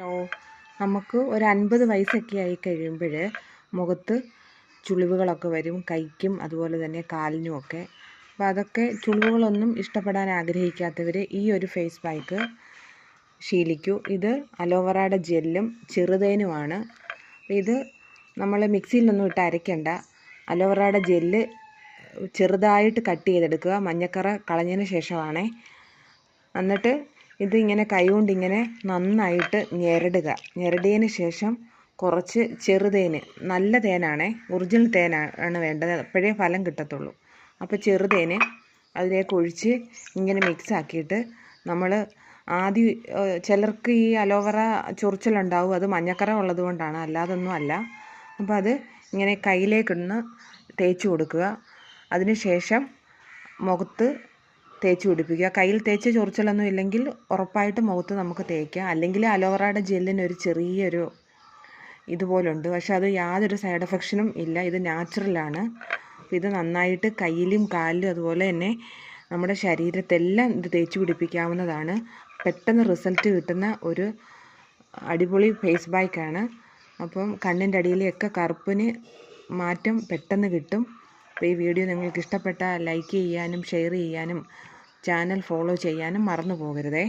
Hello, നമുക്ക് ഒരു 50 വയസ്സൊക്കെ ആയി കഴിയുമ്പോൾ മുഖത്ത് ചുളിവുകളൊക്കെ വരും, കൈക്കും അതുപോലെ തന്നെ കാലിനുമൊക്കെ. അപ്പോൾ അതൊക്കെ ചുളിവുകളൊന്നും ഇഷ്ടപ്പെടാൻ ആഗ്രഹിക്കാത്തവർ ഈ ഒരു ഫേസ് പാക്ക് ശീലിക്കൂ. ഇത് അലോവെറയുടെ ജെല്ലും ചെറുതേനുമാണ്. ഇത് നമ്മൾ മിക്സിയിലൊന്നും ഇട്ട് അരയ്ക്കണ്ട. അലോവെറയുടെ ജെല്ല് ചെറുതായിട്ട് കട്ട് ചെയ്തെടുക്കുക, മഞ്ഞക്കറ കളഞ്ഞതിന് ശേഷമാണേ. എന്നിട്ട് ഇതിങ്ങനെ കൈകൊണ്ട് ഇങ്ങനെ നന്നായിട്ട് ഞെരടിയതിന് ശേഷം കുറച്ച് ചെറുതേന്, നല്ല തേനാണേ, ഒറിജിനൽ തേനാണ് വേണ്ടത്, അപ്പോഴേ ഫലം കിട്ടത്തുള്ളൂ. അപ്പോൾ ചെറുതേന് അതിലേക്ക് ഒഴിച്ച് ഇങ്ങനെ മിക്സ് ആക്കിയിട്ട് നമ്മൾ ആദ്യം, ചിലർക്ക് ഈ അലോവെറ ചൊറിച്ചിലുണ്ടാവും, അത് മഞ്ഞക്കറ ഉള്ളത് കൊണ്ടാണ്, അല്ലാതൊന്നും അല്ല. അപ്പോൾ അത് ഇങ്ങനെ കയ്യിലേക്കൊന്ന് തേച്ച് കൊടുക്കുക. അതിന് ശേഷം മുഖത്ത് തേച്ച് പിടിപ്പിക്കുക. കയ്യിൽ തേച്ച് ചൊറിച്ചിലൊന്നും ഇല്ലെങ്കിൽ ഉറപ്പായിട്ട് മുഖത്ത് നമുക്ക് തേക്കാം. അല്ലെങ്കിൽ അലോവെറയുടെ ജെല്ലിനൊരു ചെറിയൊരു ഇതുപോലുണ്ട്, പക്ഷെ അത് യാതൊരു സൈഡ് എഫക്ട്സിനും ഇല്ല. ഇത് നാച്ചുറലാണ്. ഇത് നന്നായിട്ട് കയ്യിലും കാലിലും അതുപോലെ തന്നെ നമ്മുടെ ശരീരത്തെല്ലാം ഇത് തേച്ച് പിടിപ്പിക്കാവുന്നതാണ്. പെട്ടെന്ന് റിസൾട്ട് കിട്ടുന്ന ഒരു അടിപൊളി ഫേസ് പാക്കാണ്. അപ്പം കണ്ണിൻ്റെ അടിയിലെയൊക്കെ കറുപ്പിന് മാറ്റം പെട്ടെന്ന് കിട്ടും. അപ്പോൾ ഈ വീഡിയോ നിങ്ങൾക്ക് ഇഷ്ടപ്പെട്ടാൽ ലൈക്ക് ചെയ്യാനും ഷെയർ ചെയ്യാനും ചാനൽ ഫോളോ ചെയ്യാനും മറന്നു പോകരുതേ.